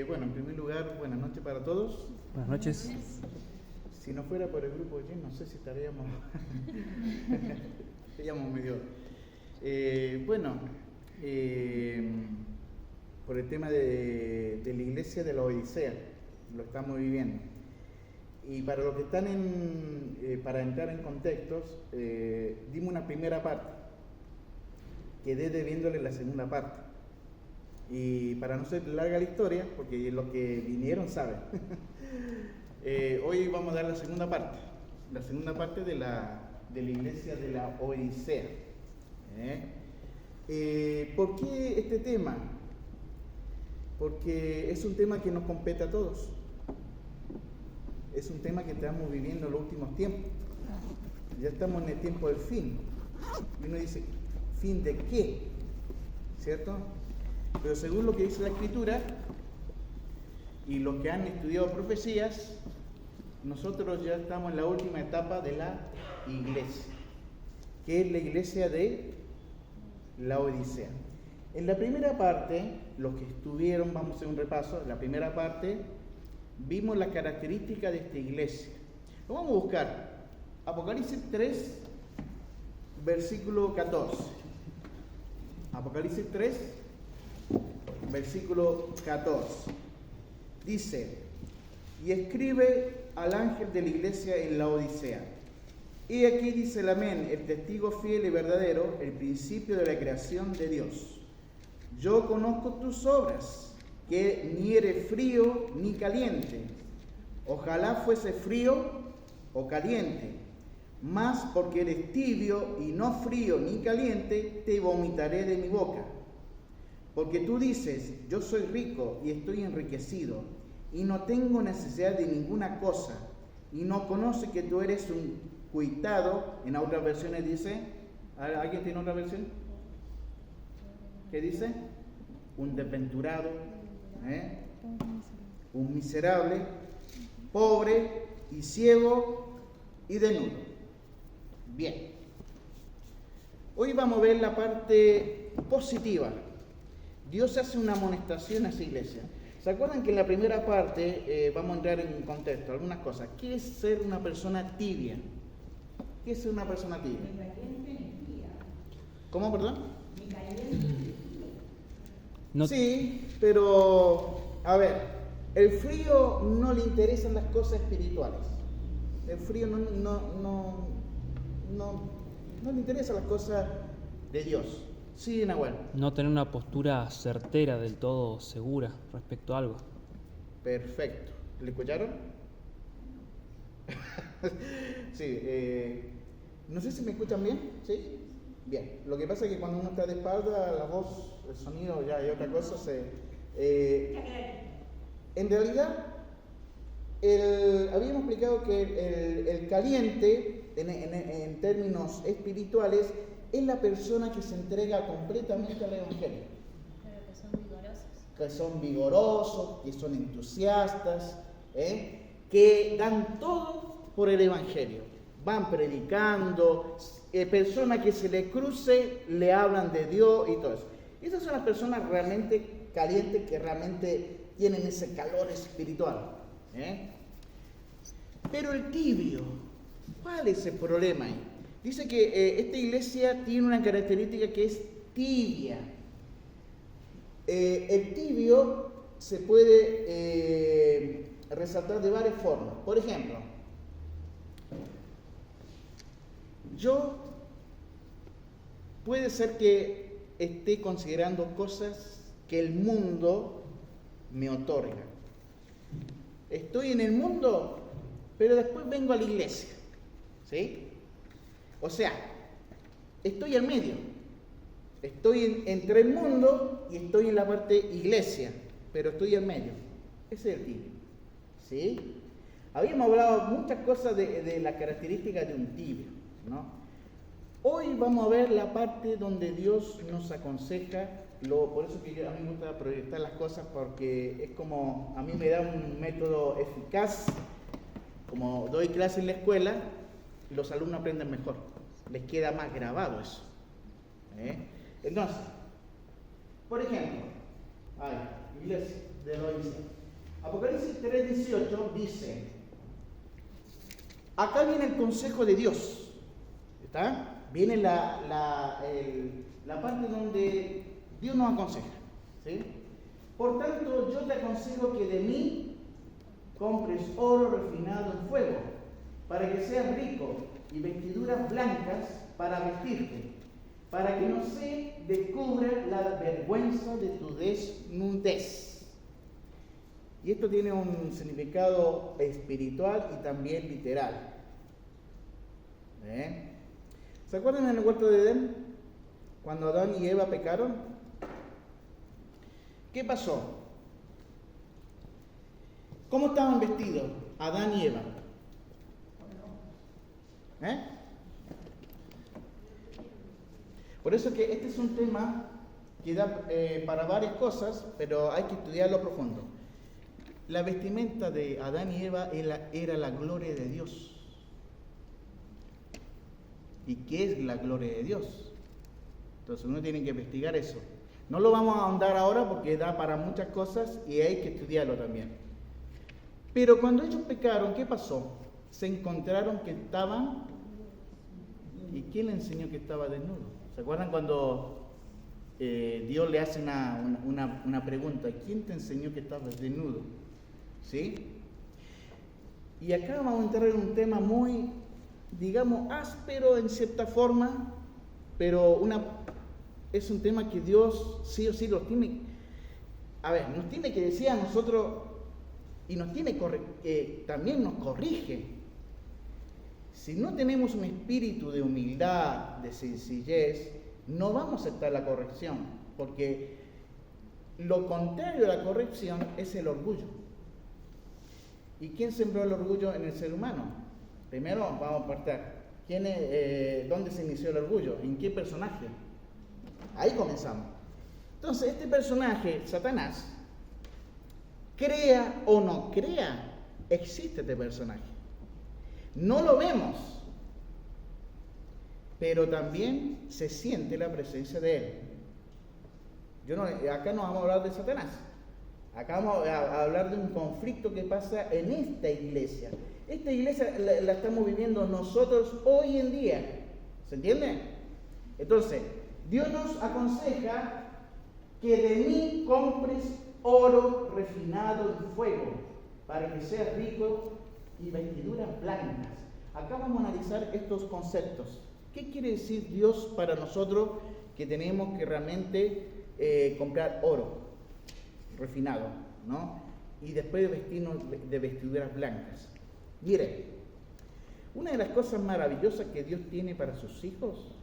Bueno, en primer lugar, buenas noches para todos. Buenas noches. Si no fuera por el grupo Jen, no sé si estaríamos medio... por el tema de la iglesia de la Odisea, lo estamos viviendo. Y para los que están para entrar en contextos, dimos una primera parte, quedé debiéndole la segunda parte. Y para no ser larga la historia, porque los que vinieron saben, hoy vamos a dar la segunda parte de la iglesia de la Odisea. ¿Por qué este tema? Porque es un tema que nos compete a todos. Es un tema que estamos viviendo en los últimos tiempos. Ya estamos en el tiempo del fin. Y uno dice, ¿fin de qué? ¿Cierto? Pero según lo que dice la Escritura y los que han estudiado profecías, nosotros ya estamos en la última etapa de la iglesia, que es la iglesia de la Odisea. En la primera parte, los que estuvieron, vamos a hacer un repaso, en la primera parte vimos las características de esta iglesia. Lo vamos a buscar. Apocalipsis 3, versículo 14. Apocalipsis 3, versículo 14. Dice, y escribe al ángel de la iglesia en la Odisea. Y aquí dice el amén, el testigo fiel y verdadero, el principio de la creación de Dios. Yo conozco tus obras, que ni eres frío ni caliente. Ojalá fuese frío o caliente, mas porque eres tibio y no frío ni caliente, te vomitaré de mi boca. Porque tú dices, yo soy rico y estoy enriquecido, y no tengo necesidad de ninguna cosa, y no conoces que tú eres un cuitado. En otras versiones dice, ¿alguien tiene otra versión? ¿Qué dice? Un desventurado, un miserable, pobre y ciego y desnudo. Bien. Hoy vamos a ver la parte positiva. Dios hace una amonestación a esa iglesia. ¿Se acuerdan que en la primera parte vamos a entrar en contexto, algunas cosas? ¿Qué es ser una persona tibia? ¿Qué es ser una persona tibia? ¿Cómo, perdón? No. Sí, pero, a ver, el frío no le interesan las cosas espirituales. El frío no le interesan las cosas de Dios. Sí, Nahuel. No tener una postura certera, del todo segura respecto a algo. Perfecto. ¿Le escucharon? Sí. No sé si me escuchan bien. ¿Sí? Bien. Lo que pasa es que cuando uno está de espalda, la voz, el sonido ya hay otra cosa. En realidad, habíamos explicado que el caliente, en términos espirituales, es la persona que se entrega completamente al Evangelio. Pero que son vigorosos. Que son vigorosos, que son entusiastas, que dan todo por el Evangelio. Van predicando, personas que se le cruce, le hablan de Dios y todo eso. Esas son las personas realmente calientes, que realmente tienen ese calor espiritual. Pero el tibio, ¿cuál es el problema ahí? Dice que esta iglesia tiene una característica que es tibia. El tibio se puede resaltar de varias formas. Por ejemplo, puede ser que esté considerando cosas que el mundo me otorga. Estoy en el mundo, pero después vengo a la iglesia. ¿Sí? O sea, estoy al medio. Estoy entre el mundo y estoy en la parte iglesia, pero estoy al medio. Ese es el tibio. ¿Sí? Habíamos hablado muchas cosas de las características de un tibio, ¿no? Hoy vamos a ver la parte donde Dios nos aconseja. Por eso que a mí me gusta proyectar las cosas, porque es como, a mí me da un método eficaz. Como doy clases en la escuela, los alumnos aprenden mejor, les queda más grabado eso. Entonces, por ejemplo, iglesia, de lo dice. Apocalipsis 3:18 dice, acá viene el consejo de Dios, ¿está? Viene la parte donde Dios nos aconseja, ¿sí? Por tanto, yo te aconsejo que de mí compres oro refinado en fuego, para que seas rico, y vestiduras blancas para vestirte, para que no se descubra la vergüenza de tu desnudez. Y esto tiene un significado espiritual y también literal. ¿Se acuerdan en el huerto de Edén? Cuando Adán y Eva pecaron. ¿Qué pasó? ¿Cómo estaban vestidos Adán y Eva? Por eso que este es un tema que da para varias cosas, pero hay que estudiarlo a profundo. La vestimenta de Adán y Eva era la gloria de Dios. ¿Y qué es la gloria de Dios? Entonces uno tiene que investigar eso. No lo vamos a ahondar ahora porque da para muchas cosas y hay que estudiarlo también. Pero cuando ellos pecaron, ¿qué pasó? Se encontraron que estaban... ¿Y quién le enseñó que estaba desnudo? ¿Se acuerdan cuando Dios le hace una pregunta? ¿Quién te enseñó que estabas desnudo? ¿Sí? Y acá vamos a entrar en un tema muy, digamos, áspero en cierta forma, pero es un tema que Dios sí o sí nos tiene que decir a nosotros y también nos corrige. Si no tenemos un espíritu de humildad, de sencillez, no vamos a aceptar la corrección, porque lo contrario de la corrección es el orgullo. ¿Y quién sembró el orgullo en el ser humano? Primero vamos a partir. ¿Dónde se inició el orgullo? ¿En qué personaje? Ahí comenzamos. Entonces, este personaje, Satanás, crea o no crea, existe este personaje. No lo vemos, pero también se siente la presencia de él. Acá no vamos a hablar de Satanás. Acá vamos a hablar de un conflicto que pasa en esta iglesia. Esta iglesia la estamos viviendo nosotros hoy en día. ¿Se entiende? Entonces, Dios nos aconseja que de mí compres oro refinado en fuego, para que seas rico, y vestiduras blancas. Acá vamos a analizar estos conceptos. ¿Qué quiere decir Dios para nosotros que tenemos que realmente comprar oro refinado, ¿no? Y después vestirnos de vestiduras blancas? Mire, una de las cosas maravillosas que Dios tiene para sus hijos,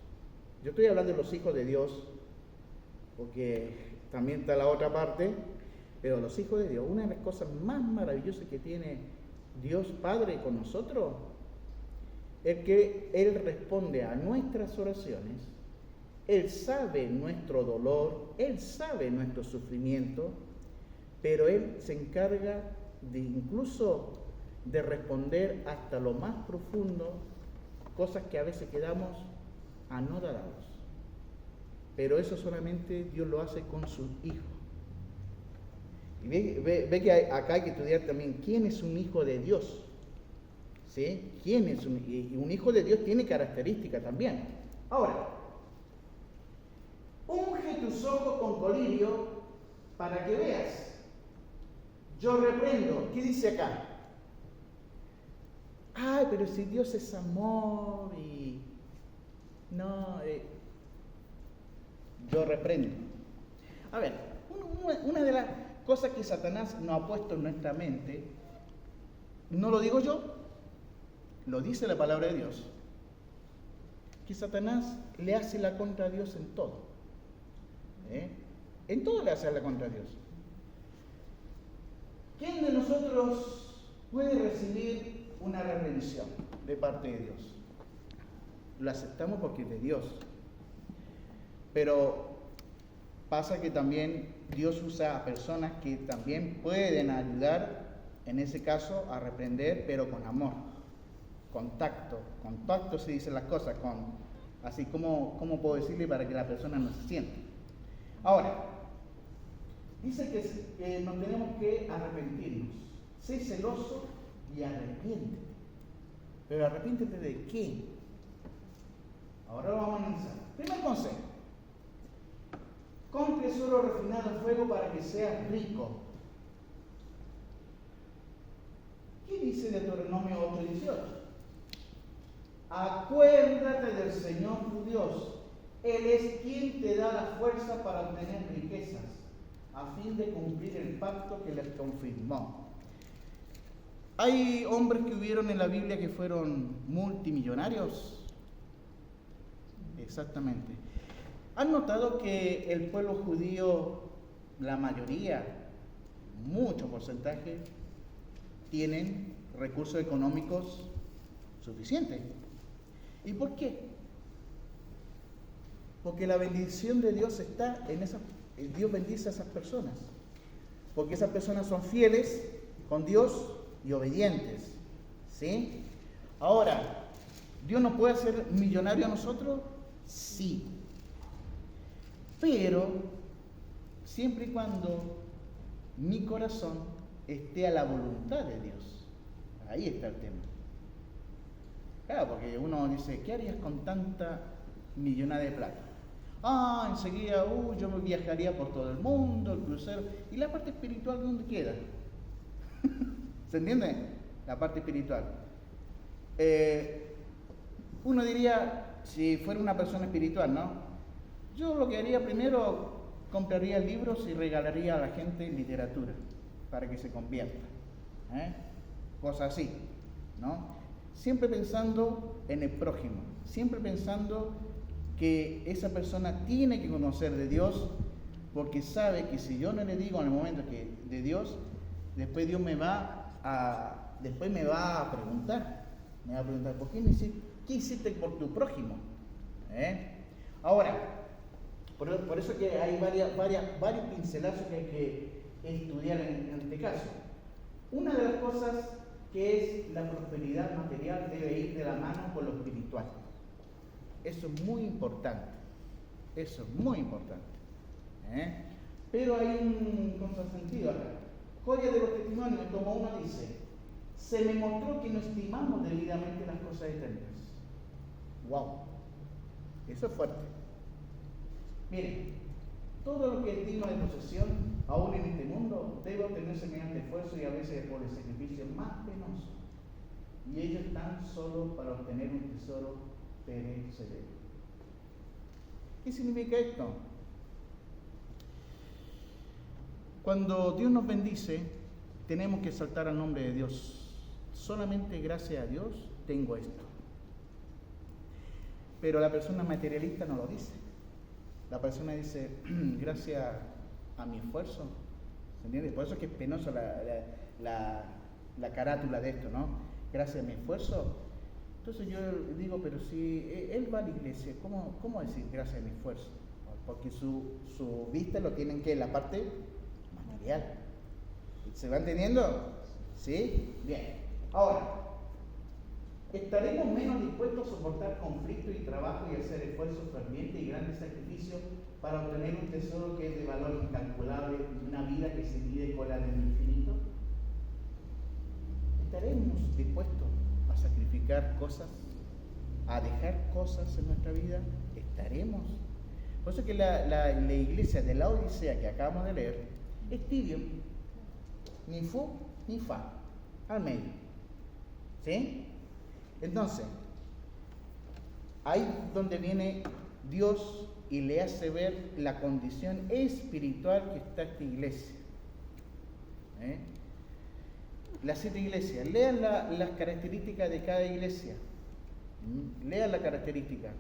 yo estoy hablando de los hijos de Dios, porque también está la otra parte, pero los hijos de Dios, una de las cosas más maravillosas que tiene Dios Padre con nosotros es que Él responde a nuestras oraciones. Él sabe nuestro dolor, Él sabe nuestro sufrimiento, pero Él se encarga incluso de responder hasta lo más profundo, cosas que a veces quedamos anodados. Pero eso solamente Dios lo hace con sus hijos. Y ve que acá hay que estudiar también quién es un hijo de Dios. ¿Sí? ¿Quién es un hijo de Dios? Tiene características también. Ahora, unge tus ojos con colirio para que veas. Yo reprendo. ¿Qué dice acá? Ay, pero si Dios es amor y... No, yo reprendo. A ver, una de las cosas que Satanás nos ha puesto en nuestra mente, no lo digo yo, lo dice la palabra de Dios, que Satanás le hace la contra a Dios en todo. En todo le hace la contra a Dios. ¿Quién de nosotros puede recibir una reprensión de parte de Dios? Lo aceptamos porque es de Dios. Pero pasa que también Dios usa a personas que también pueden ayudar, en ese caso, a reprender, pero con amor, con tacto. Con tacto se dicen las cosas, así como puedo decirle para que la persona no se sienta. Ahora, Dice que nos tenemos que arrepentirnos. Sé celoso y arrepiéntete. Pero arrepiéntete ¿de qué? Ahora lo vamos a analizar. Primer consejo. Con tesoro refinado en fuego para que seas rico. ¿Qué dice Deuteronomio 8:18? Acuérdate del Señor tu Dios. Él es quien te da la fuerza para obtener riquezas, a fin de cumplir el pacto que les confirmó. ¿Hay hombres que hubieron en la Biblia que fueron multimillonarios? Exactamente. ¿Han notado que el pueblo judío, la mayoría, mucho porcentaje, tienen recursos económicos suficientes? ¿Y por qué? Porque la bendición de Dios está en esas. Dios bendice a esas personas. Porque esas personas son fieles con Dios y obedientes. ¿Sí? Ahora, ¿Dios nos puede hacer millonario a nosotros? Sí. Pero, siempre y cuando mi corazón esté a la voluntad de Dios. Ahí está el tema. Claro, porque uno dice, ¿qué harías con tanta millonada de plata? Enseguida, yo me viajaría por todo el mundo, el crucero. ¿Y la parte espiritual dónde queda? ¿Se entiende? La parte espiritual. Uno diría, si fuera una persona espiritual, ¿no? Yo lo que haría primero, compraría libros y regalaría a la gente literatura para que se convierta. Cosas así, ¿no? Siempre pensando en el prójimo, siempre pensando que esa persona tiene que conocer de Dios, porque sabe que si yo no le digo en el momento que de Dios, después Dios me va a preguntar, ¿por qué hiciste por tu prójimo? Ahora, por eso que hay varios pincelazos que hay que estudiar en este caso. Una de las cosas que es la prosperidad material debe ir de la mano con lo espiritual. Eso es muy importante. Pero hay un contrasentido acá. Joya de los testimonios, como uno dice, se me mostró que no estimamos debidamente las cosas eternas. ¡Wow! Eso es fuerte. Miren, todo lo que es digno de posesión, aún en este mundo, debe obtenerse mediante esfuerzo y a veces por el sacrificio más penoso. Y ellos están solo para obtener un tesoro perecedero. ¿Qué significa esto? Cuando Dios nos bendice, tenemos que exaltar al nombre de Dios. Solamente gracias a Dios tengo esto. Pero la persona materialista no lo dice. La persona dice, gracias a mi esfuerzo. ¿Se entiende? Por eso es que es penoso la carátula de esto, ¿no? Gracias a mi esfuerzo. Entonces yo digo, pero si él va a la iglesia, ¿cómo decir gracias a mi esfuerzo? Porque su vista lo tienen que en la parte material. ¿Se va entendiendo? ¿Sí? Bien. Ahora, ¿estaremos menos dispuestos a soportar conflictos y trabajo y hacer esfuerzos fervientes y grandes sacrificios para obtener un tesoro que es de valor incalculable y una vida que se mide con la del infinito? ¿Estaremos dispuestos a sacrificar cosas, a dejar cosas en nuestra vida? ¿Estaremos? Por eso que la iglesia de la Odisea que acabamos de leer es tibio, ni fu ni fa, al medio. ¿Sí? Entonces, ahí donde viene Dios y le hace ver la condición espiritual que está esta iglesia. Las 7 iglesias, lean las características de cada iglesia. Lean la característica.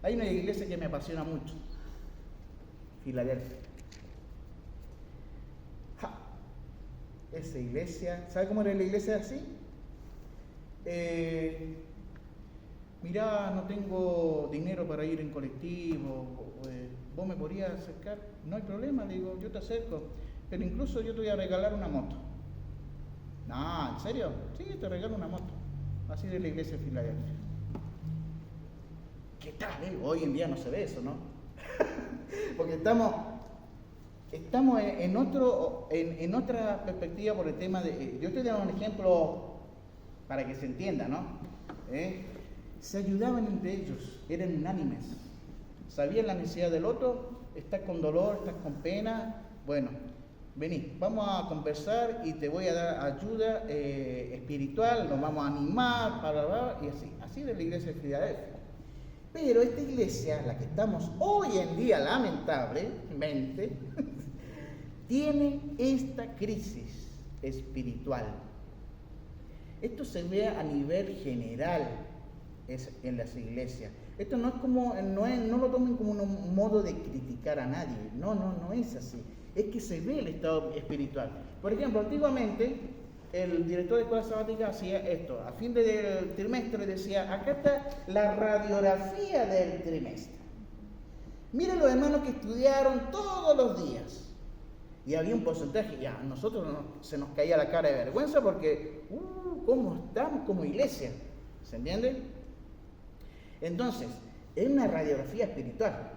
Hay una iglesia que me apasiona mucho, Filadelfia. Esa iglesia, ¿sabe cómo era la iglesia así? Mirá, no tengo dinero para ir en colectivo, ¿vos me podrías acercar? No hay problema, le digo, yo te acerco, pero incluso yo te voy a regalar una moto. No, ¿en serio? Sí, te regalo una moto. Así de la iglesia de Filadelfia. ¿Qué tal? Hoy en día no se ve eso, ¿no? Porque estamos estamos en otra perspectiva por el tema de... Yo estoy dando un ejemplo para que se entienda, ¿no? Se ayudaban entre ellos, eran unánimes. Sabían la necesidad del otro, estás con dolor, estás con pena, bueno, vení, vamos a conversar y te voy a dar ayuda espiritual, nos vamos a animar, bla, bla, bla, y así de la iglesia de Filadelfia. Pero esta iglesia, la que estamos hoy en día, lamentablemente, tiene esta crisis espiritual. Esto se ve a nivel general en las iglesias. Esto no es como, no lo tomen como un modo de criticar a nadie. No es así. Es que se ve el estado espiritual. Por ejemplo, antiguamente el director de escuela sabática hacía esto. A fin del trimestre decía, acá está la radiografía del trimestre. Miren los hermanos que estudiaron todos los días. Y había un porcentaje, ya a nosotros se nos caía la cara de vergüenza porque, ¿cómo estamos como iglesia? ¿Se entiende? Entonces, es una radiografía espiritual.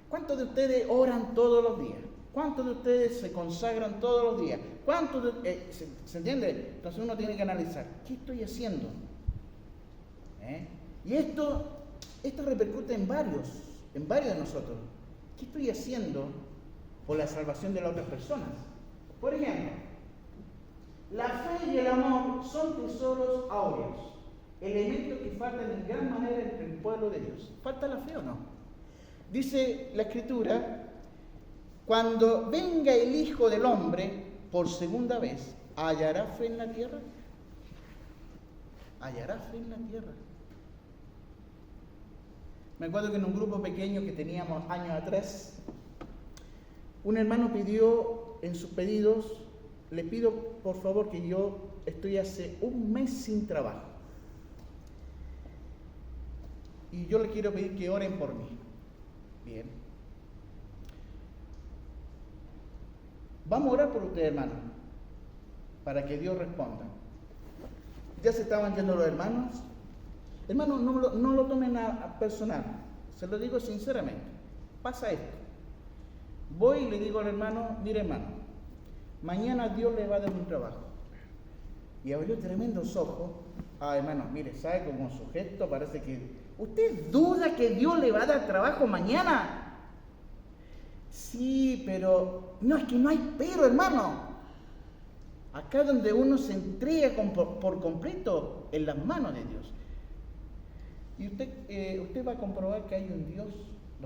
¿Cuántos de ustedes oran todos los días? ¿Cuántos de ustedes se consagran todos los días? ¿Cuántos ¿se entiende? Entonces uno tiene que analizar, ¿qué estoy haciendo? Y esto repercute en varios de nosotros. ¿Qué estoy haciendo por la salvación de las otras personas? Por ejemplo, la fe y el amor son tesoros áureos, elementos que faltan en gran manera entre el pueblo de Dios. ¿Falta la fe o no? Dice la Escritura, cuando venga el Hijo del Hombre por segunda vez, ¿hallará fe en la tierra? ¿Hallará fe en la tierra? Me acuerdo que en un grupo pequeño que teníamos años atrás, un hermano pidió en sus pedidos, le pido por favor que yo estoy hace un mes sin trabajo. Y yo le quiero pedir que oren por mí. Bien. Vamos a orar por usted, hermano, para que Dios responda. Ya se estaban yendo los hermanos. Hermano, no lo tomen a personal. Se lo digo sinceramente. Pasa esto. Voy y le digo al hermano, mire hermano, mañana Dios le va a dar un trabajo. Y abrió tremendos ojos. Hermano, mire, ¿sabe cómo su gesto parece que... ¿Usted duda que Dios le va a dar trabajo mañana? Sí, pero... No, es que no hay pero, hermano. Acá donde uno se entrega por completo en las manos de Dios. Y usted va a comprobar que hay un Dios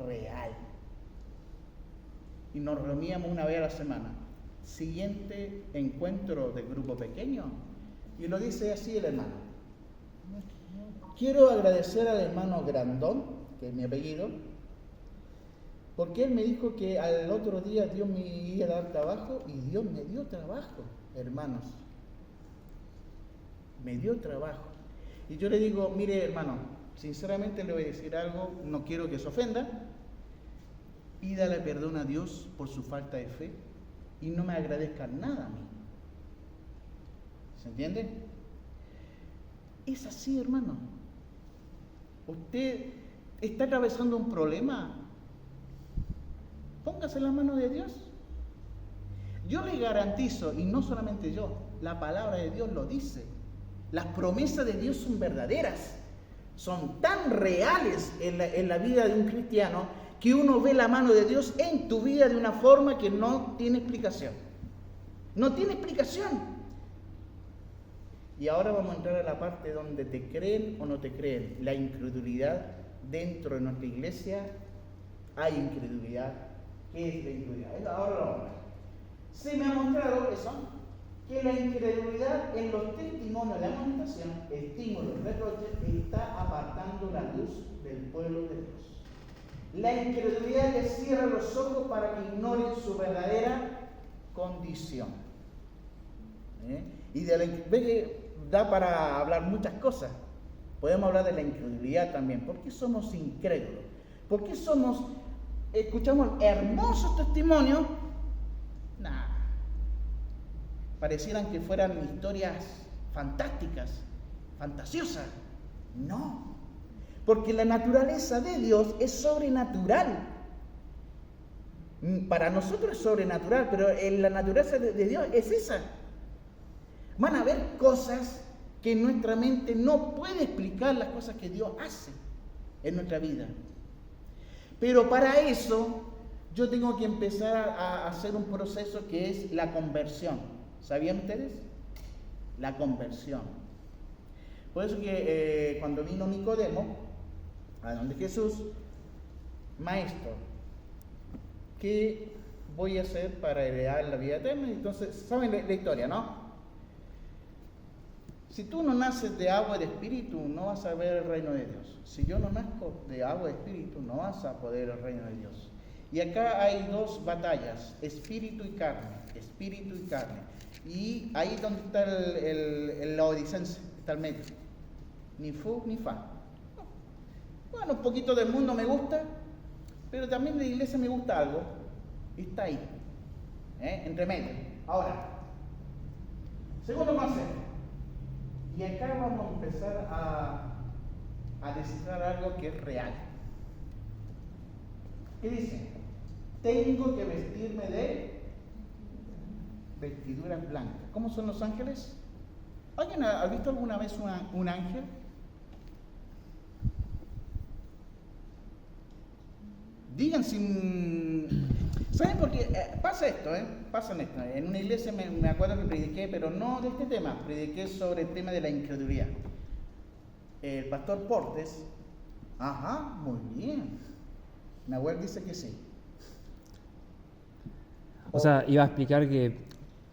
real. Y nos reuníamos una vez a la semana. Siguiente encuentro del grupo pequeño. Y lo dice así el hermano. Quiero agradecer al hermano Grandón, que es mi apellido, porque él me dijo que al otro día Dios me iba a dar trabajo y Dios me dio trabajo, hermanos. Me dio trabajo. Y yo le digo, mire hermano, sinceramente le voy a decir algo, no quiero que se ofenda. Pídale perdón a Dios por su falta de fe y no me agradezca nada a mí. ¿Se entiende? Es así, hermano. Usted está atravesando un problema. Póngase en la mano de Dios. Yo le garantizo, y no solamente yo, la palabra de Dios lo dice. Las promesas de Dios son verdaderas. Son tan reales en la vida de un cristiano que uno ve la mano de Dios en tu vida de una forma que no tiene explicación. No tiene explicación. Y ahora vamos a entrar a la parte donde te creen o no te creen. La incredulidad dentro de nuestra iglesia. Hay incredulidad. ¿Qué es la incredulidad? Ahora lo vamos a ver. Se me ha mostrado eso, que la incredulidad en los testimonios de amonestación, estímulos, reproches, está apartando la luz del pueblo de Dios. La incredulidad les cierra los ojos para que ignoren su verdadera condición. Y da para hablar muchas cosas. Podemos hablar de la incredulidad también. ¿Por qué somos incrédulos? ¿Por qué escuchamos hermosos testimonios? Parecieran que fueran historias fantásticas, fantasiosas. No. Porque la naturaleza de Dios es sobrenatural. Para nosotros es sobrenatural, pero en la naturaleza de Dios es esa. Van a haber cosas que nuestra mente no puede explicar, las cosas que Dios hace en nuestra vida. Pero para eso yo tengo que empezar a hacer un proceso que es la conversión. ¿Sabían ustedes? La conversión. Por eso que cuando vino Nicodemo a donde Jesús, maestro, ¿qué voy a hacer para heredar la vida eterna? Entonces, ¿saben la historia, no? Si tú no naces de agua y de espíritu, no vas a ver el reino de Dios. Si yo no nazco de agua y de espíritu, no vas a poder el reino de Dios. Y acá hay dos batallas, espíritu y carne, espíritu y carne. Y ahí es donde está el laodicense, está el medio. Ni fu ni fa. Bueno, un poquito del mundo me gusta, pero también de la iglesia me gusta algo. Y está ahí, entre medio. Ahora, segundo concepto. Y acá vamos a empezar a descifrar algo que es real. ¿Qué dice? Tengo que vestirme de vestiduras blancas. ¿Cómo son los ángeles? ¿Alguien ha visto alguna vez un ángel? Digan sin... ¿Saben por qué? Pasa esto, Pasa esto. En una iglesia me acuerdo que prediqué, pero no de este tema, prediqué sobre el tema de la incredulidad. El pastor Portes, muy bien. Nahuel dice que sí. O sea, iba a explicar que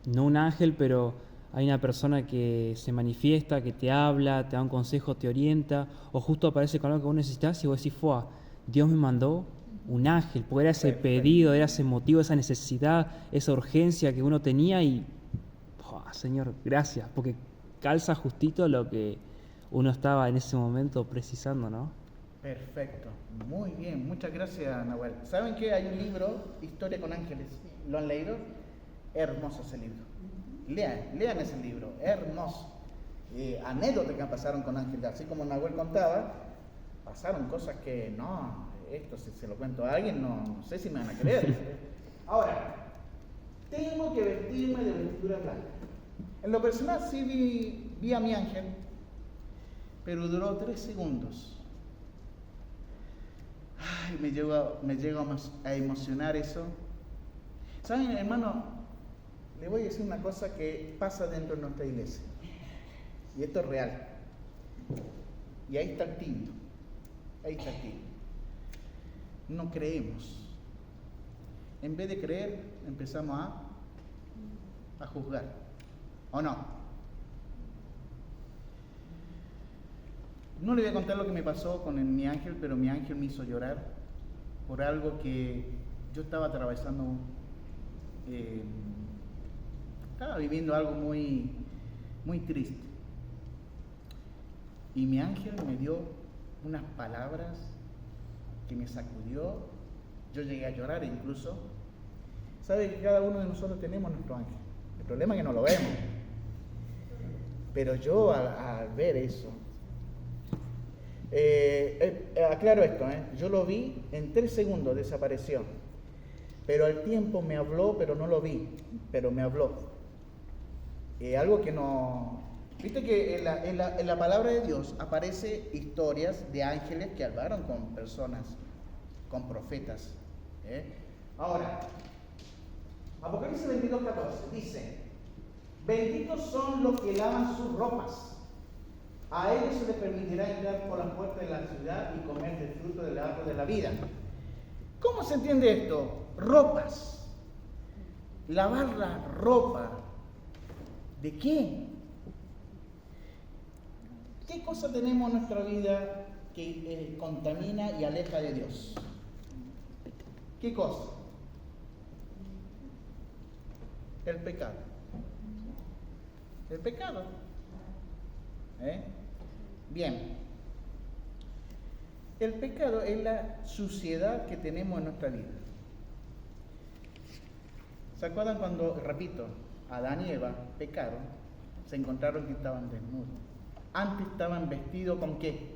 no un ángel, pero hay una persona que se manifiesta, que te habla, te da un consejo, te orienta, o justo aparece con algo que vos necesitas y vos decís, ¡fua! Dios me mandó un ángel, porque era ese pedido, era ese motivo, esa necesidad, esa urgencia que uno tenía y, Señor, gracias, porque calza justito lo que uno estaba en ese momento precisando, ¿no? Perfecto, muy bien, muchas gracias, Nahuel. ¿Saben que hay un libro, Historia con Ángeles? ¿Lo han leído? Hermoso ese libro. Lean ese libro, hermoso. Anécdotas que pasaron con ángeles, así como Nahuel contaba, pasaron cosas que esto si se lo cuento a alguien, no sé si me van a creer. Ahora, tengo que vestirme de vestidura blanca. En lo personal sí vi a mi ángel, pero duró 3 segundos. Ay, me llegó a emocionar eso. ¿Saben, hermano? Le voy a decir una cosa que pasa dentro de nuestra iglesia. Y esto es real. Y ahí está el tinto. Ahí está el tinto. No creemos. En vez de creer, empezamos a juzgar. ¿O no? No le voy a contar lo que me pasó con mi ángel, pero mi ángel me hizo llorar por algo que yo estaba atravesando. Estaba viviendo algo muy, muy triste. Y mi ángel me dio unas palabras que me sacudió. Yo llegué a llorar incluso. Sabe que cada uno de nosotros tenemos nuestro ángel. El problema es que no lo vemos. Pero yo al ver eso, aclaro esto, yo lo vi, en 3 segundos desapareció. Pero al tiempo me habló, pero no lo vi, pero me habló. Algo que no... Viste que en la palabra de Dios aparece historias de ángeles que hablaron con personas, con profetas. Ahora, Apocalipsis 22:14 dice: benditos son los que lavan sus ropas. A ellos se les permitirá entrar por la puerta de la ciudad y comer del fruto del árbol de la vida. ¿Cómo se entiende esto? Ropas. Lavar la ropa. ¿De qué? ¿Qué cosa tenemos en nuestra vida que contamina y aleja de Dios? ¿Qué cosa? El pecado. El pecado. Bien. El pecado es la suciedad que tenemos en nuestra vida. ¿Se acuerdan cuando, repito, Adán y Eva pecaron? Se encontraron que estaban desnudos. Antes estaban vestidos ¿con qué?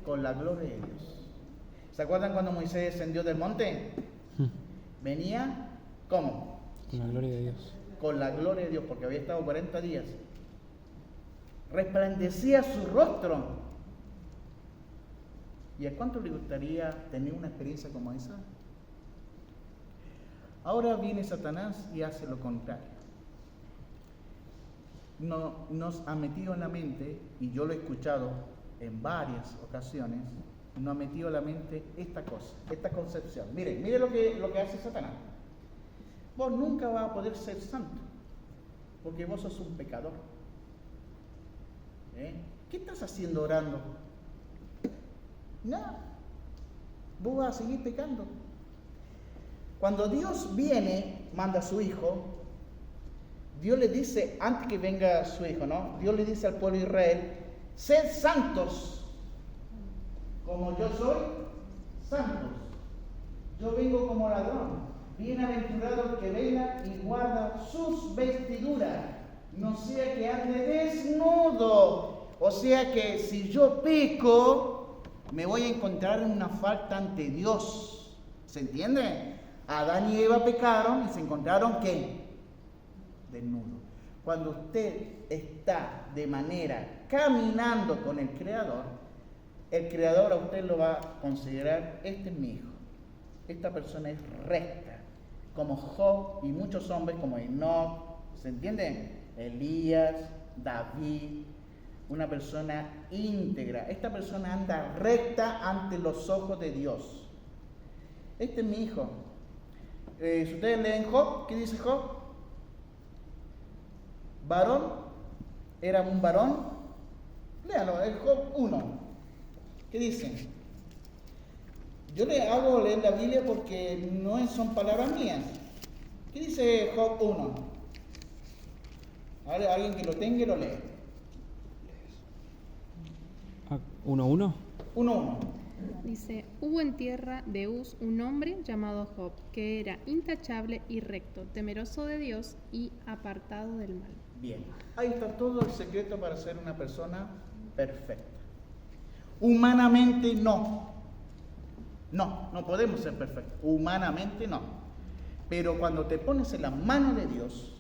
Con la gloria de Dios. ¿Se acuerdan cuando Moisés descendió del monte? venía, ¿cómo? Con la gloria de Dios. Con la gloria de Dios, porque había estado 40 días. Resplandecía su rostro. ¿Y a cuánto le gustaría tener una experiencia como esa? Ahora viene Satanás y hace lo contrario. Nos ha metido en la mente, y yo lo he escuchado en varias ocasiones, nos ha metido en la mente esta cosa, esta concepción. Mire lo que hace Satanás. Vos nunca vas a poder ser santo, porque vos sos un pecador. ¿Qué estás haciendo orando? Nada. Vos vas a seguir pecando. Cuando Dios viene, manda a su Hijo, Dios le dice, antes que venga su Hijo, ¿no? Dios le dice al pueblo de Israel, sed santos, como yo soy santos. Yo vengo como ladrón. Bienaventurado el que vela y guarda sus vestiduras, no sea que ande desnudo. O sea que si yo peco, me voy a encontrar en una falta ante Dios. ¿Se entiende? Adán y Eva pecaron y se encontraron ¿qué? Desnudo. Cuando usted está de manera caminando con el Creador a usted lo va a considerar, este es mi hijo, esta persona es recta, como Job y muchos hombres como Enoch, ¿se entiende? Elías, David, una persona íntegra, esta persona anda recta ante los ojos de Dios. Este es mi hijo. Si ustedes leen Job, ¿qué dice Job? Varón, era un varón. Léalo, es Job 1. ¿Qué dice? Yo le hago leer la Biblia porque no son palabras mías. ¿Qué dice Job 1? Ahora alguien que lo tenga y lo lee. 1:1. 1:1. Dice, hubo en tierra de Uz un hombre llamado Job, que era intachable y recto, temeroso de Dios y apartado del mal. Bien, ahí está todo el secreto para ser una persona perfecta. Humanamente no podemos ser perfectos, humanamente no. Pero cuando te pones en las manos de Dios,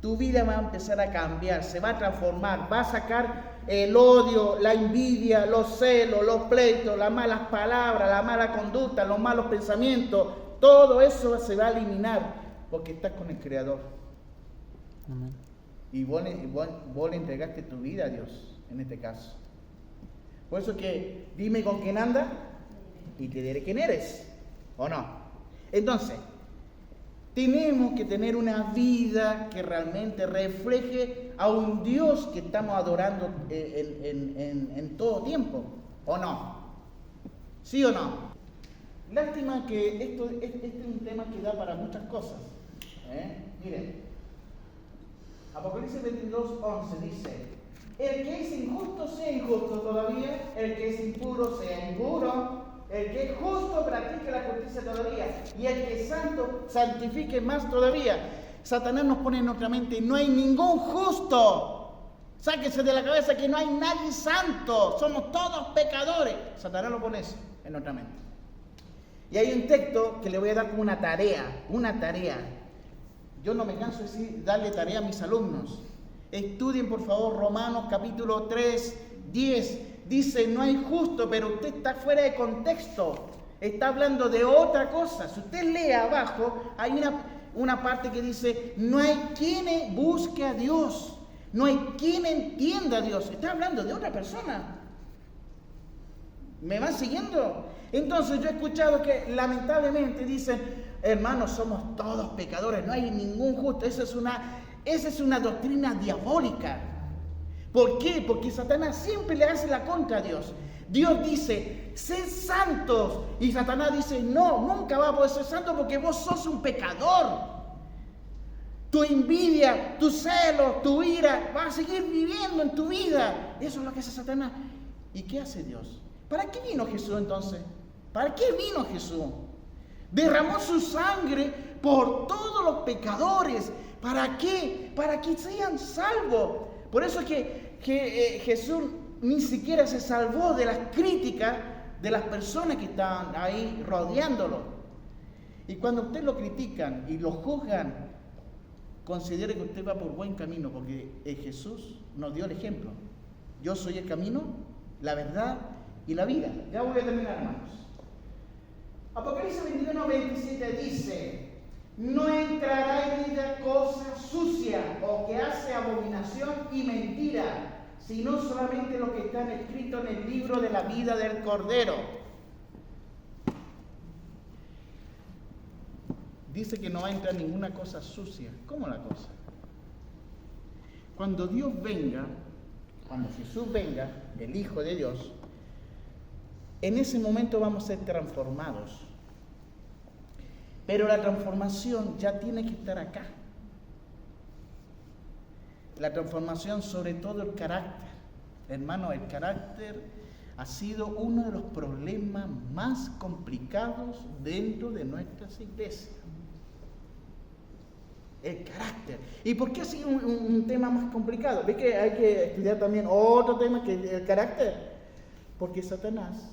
tu vida va a empezar a cambiar, se va a transformar, va a sacar el odio, la envidia, los celos, los pleitos, las malas palabras, la mala conducta, los malos pensamientos, todo eso se va a eliminar porque estás con el Creador. Amén. Y vos le entregaste tu vida a Dios, en este caso. Por eso que dime con quién anda y te diré quién eres, ¿o no? Entonces, tenemos que tener una vida que realmente refleje a un Dios que estamos adorando en todo tiempo, ¿o no? ¿Sí o no? Lástima que este es un tema que da para muchas cosas. Miren, Apocalipsis 22:11 dice, el que es injusto sea injusto todavía, el que es impuro sea impuro, el que es justo practique la justicia todavía, y el que es santo santifique más todavía. Satanás nos pone en nuestra mente, no hay ningún justo. Sáquense de la cabeza que no hay nadie santo, somos todos pecadores. Satanás lo pone eso en nuestra mente. Y hay un texto que le voy a dar como una tarea. Yo no me canso de darle tarea a mis alumnos. Estudien por favor Romanos capítulo 3, 10. Dice, no hay justo, pero usted está fuera de contexto. Está hablando de otra cosa. Si usted lee abajo, hay una parte que dice, no hay quien busque a Dios. No hay quien entienda a Dios. Está hablando de otra persona. ¿Me van siguiendo? Entonces yo he escuchado que lamentablemente dicen, hermanos, somos todos pecadores, no hay ningún justo. Esa es una doctrina diabólica. ¿Por qué? Porque Satanás siempre le hace la contra a Dios. Dios dice, sed santos. Y Satanás dice, no, nunca vas a poder ser santo porque vos sos un pecador. Tu envidia, tu celo, tu ira, vas a seguir viviendo en tu vida. Eso es lo que hace Satanás. ¿Y qué hace Dios? ¿Para qué vino Jesús entonces? ¿Para qué vino Jesús? Derramó su sangre por todos los pecadores. ¿Para qué? Para que sean salvos. Por eso es que Jesús ni siquiera se salvó de las críticas de las personas que estaban ahí rodeándolo. Y cuando usted lo critican y lo juzgan, considere que usted va por buen camino, porque Jesús nos dio el ejemplo. Yo soy el camino, la verdad y la vida. Ya voy a terminar, hermanos. Apocalipsis 21, 27 dice: no entrará en ella cosa sucia o que hace abominación y mentira, sino solamente lo que está escrito en el libro de la vida del Cordero. Dice que no va a entrar ninguna cosa sucia. ¿Cómo la cosa? Cuando Dios venga, cuando Jesús venga, el Hijo de Dios, en ese momento vamos a ser transformados. Pero la transformación ya tiene que estar acá. La transformación, sobre todo el carácter. Hermano, el carácter ha sido uno de los problemas más complicados dentro de nuestras iglesias. El carácter. ¿Y por qué ha sido un tema más complicado? ¿Ves que hay que estudiar también otro tema que el carácter? Porque Satanás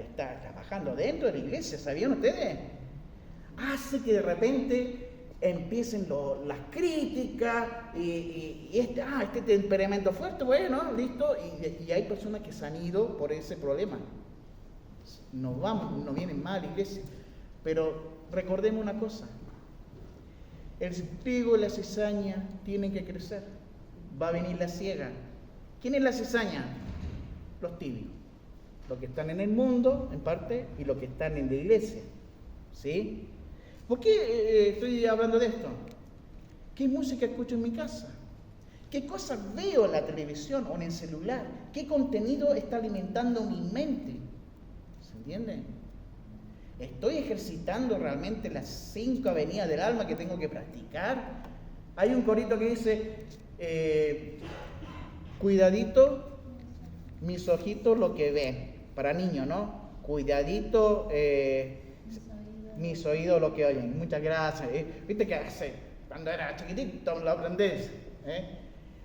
está trabajando dentro de la iglesia, ¿sabían ustedes? Hace que de repente empiecen las críticas y este temperamento fuerte, bueno, listo, y hay personas que se han ido por ese problema. No vienen mal a la iglesia, pero recordemos una cosa: el trigo y la cizaña tienen que crecer, va a venir la siega. ¿Quién es la cizaña? Los tibios, los que están en el mundo, en parte, y los que están en la iglesia. ¿Sí? ¿Por qué estoy hablando de esto? ¿Qué música escucho en mi casa? ¿Qué cosas veo en la televisión o en el celular? ¿Qué contenido está alimentando mi mente? ¿Se entiende? ¿Estoy ejercitando realmente las 5 avenidas del alma que tengo que practicar? Hay un corito que dice, cuidadito mis ojitos lo que ven, para niños, ¿no? Cuidadito mis oídos lo que oyen. Muchas gracias. ¿Viste qué hace? Cuando era chiquitito lo aprendés.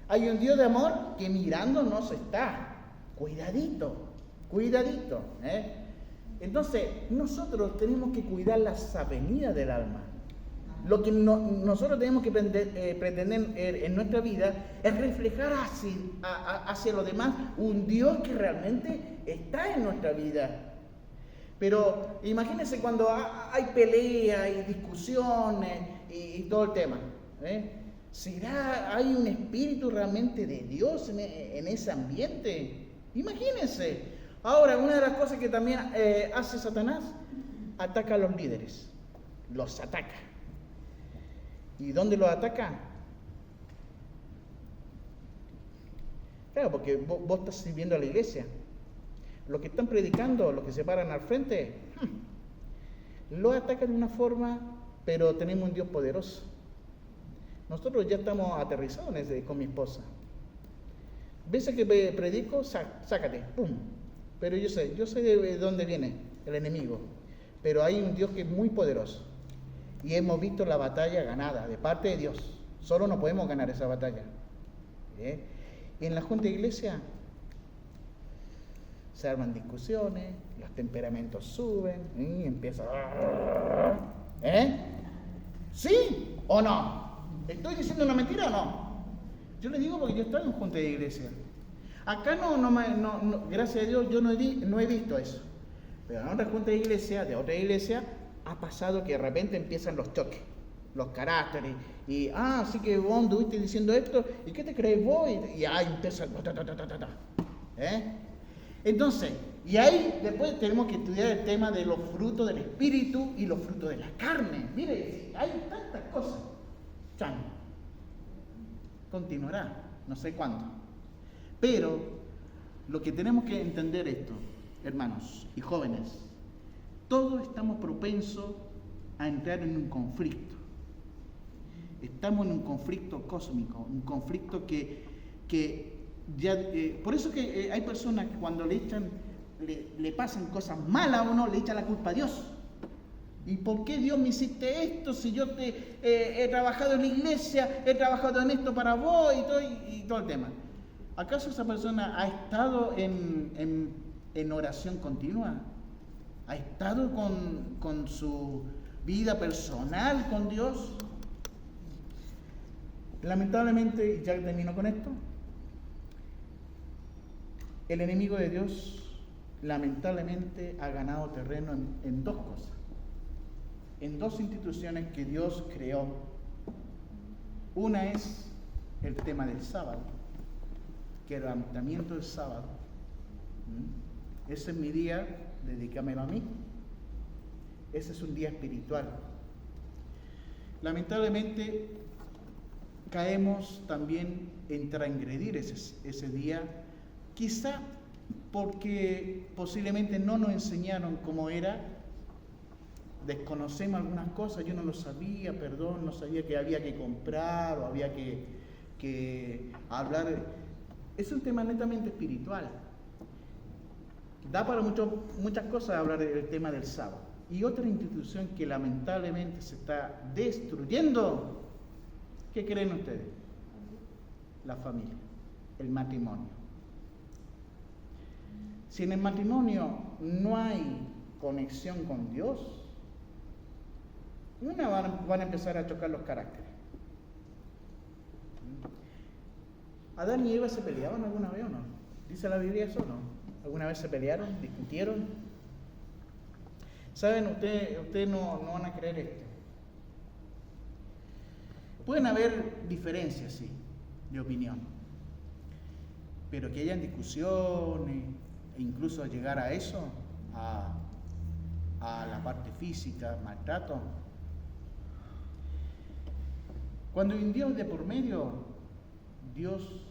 Hay un Dios de amor que mirándonos está. Cuidadito, cuidadito. Entonces, nosotros tenemos que cuidar las avenidas del alma. Lo que nosotros tenemos que pretender en nuestra vida es reflejar hacia los demás un Dios que realmente está en nuestra vida. Pero imagínense cuando hay peleas y discusiones y todo el tema. ¿Hay un espíritu realmente de Dios en ese ambiente? Imagínense. Ahora, una de las cosas que también hace Satanás, ataca a los líderes. Los ataca. ¿Y dónde los ataca? Claro, porque vos estás sirviendo a la iglesia. Los que están predicando, los que se paran al frente, los atacan de una forma, pero tenemos un Dios poderoso. Nosotros ya estamos aterrizados con mi esposa. ¿Ves que predico? Sácate, pum. Pero yo sé de dónde viene el enemigo. Pero hay un Dios que es muy poderoso. Y hemos visto la batalla ganada de parte de Dios. Solo no podemos ganar esa batalla. Y en la junta de iglesia se arman discusiones, los temperamentos suben y empieza. ¿Sí o no? ¿Estoy diciendo una mentira o no? Yo les digo porque yo estoy en junta de iglesia. Acá no, gracias a Dios yo no he visto eso. Pero en otra junta de iglesia, de otra iglesia, ha pasado que de repente empiezan los choques, los caracteres, y así que vos anduviste diciendo esto, ¿y qué te crees vos? Y ahí empieza Entonces, y ahí después tenemos que estudiar el tema de los frutos del espíritu y los frutos de la carne. Mire, hay tantas cosas. Continuará, no sé cuándo. Pero lo que tenemos que entender esto, hermanos y jóvenes, todos estamos propensos a entrar en un conflicto. Estamos en un conflicto cósmico, un conflicto que ya, por eso que hay personas que cuando le pasan cosas malas a uno, le echan la culpa a Dios. ¿Y por qué Dios me hiciste esto si yo he trabajado en la iglesia, he trabajado en esto para vos y todo el tema? ¿Acaso esa persona ha estado en oración continua? ¿Ha estado con su vida personal con Dios? Lamentablemente, ya termino con esto, el enemigo de Dios lamentablemente ha ganado terreno en dos cosas, en dos instituciones que Dios creó. Una es el tema del sábado, que el levantamiento del sábado. Ese es mi día, dedícamelo a mí. Ese es un día espiritual. Lamentablemente caemos también en transgredir ese día, quizá porque posiblemente no nos enseñaron cómo era, desconocemos algunas cosas, yo no lo sabía, no sabía que había que comprar o había que hablar. Es un tema netamente espiritual. Da para muchas cosas hablar del tema del sábado. Y otra institución que lamentablemente se está destruyendo, ¿qué creen ustedes? La familia, el matrimonio. Si en el matrimonio no hay conexión con Dios, van a empezar a chocar los caracteres. ¿Adán y Eva se peleaban alguna vez o no? ¿Dice la Biblia eso o no? ¿Alguna vez se pelearon? ¿Discutieron? ¿Saben? Ustedes no van a creer esto. Pueden haber diferencias, sí, de opinión. Pero que hayan discusiones, e incluso llegar a eso, a la parte física, maltrato. Cuando hay un Dios de por medio, Dios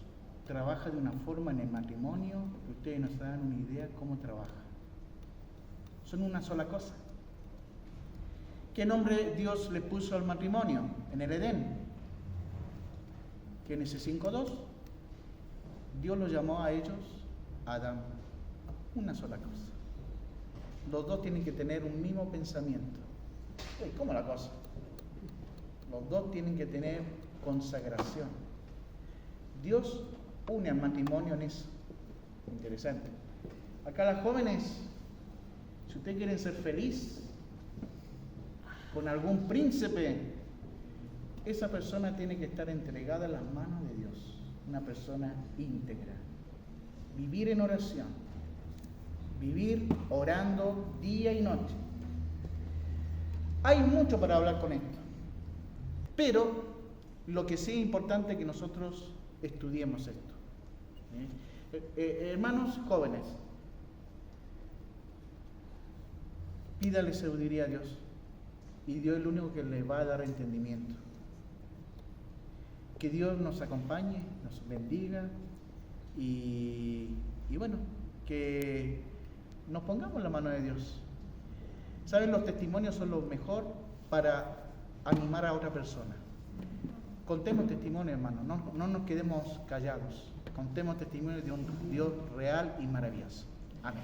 trabaja de una forma en el matrimonio que ustedes no se dan una idea cómo trabaja. Son una sola cosa. ¿Qué nombre Dios le puso al matrimonio en el Edén? Génesis 5:2. Dios los llamó a ellos Adán. Una sola cosa. Los dos tienen que tener un mismo pensamiento. ¿Cómo la cosa? Los dos tienen que tener consagración. Dios une al matrimonio en eso. Interesante. Acá las jóvenes, si ustedes quieren ser feliz con algún príncipe, esa persona tiene que estar entregada en las manos de Dios. Una persona íntegra. Vivir en oración. Vivir orando día y noche. Hay mucho para hablar con esto. Pero lo que sí es importante es que nosotros estudiemos esto. Hermanos jóvenes, pídale sabiduría a Dios. Y Dios es el único que le va a dar entendimiento. Que Dios nos acompañe, nos bendiga y bueno, que nos pongamos en la mano de Dios. ¿Saben? Los testimonios son lo mejor para animar a otra persona. Contemos testimonios, hermano, no nos quedemos callados. Contemos testimonios de un Dios real y maravilloso. Amén.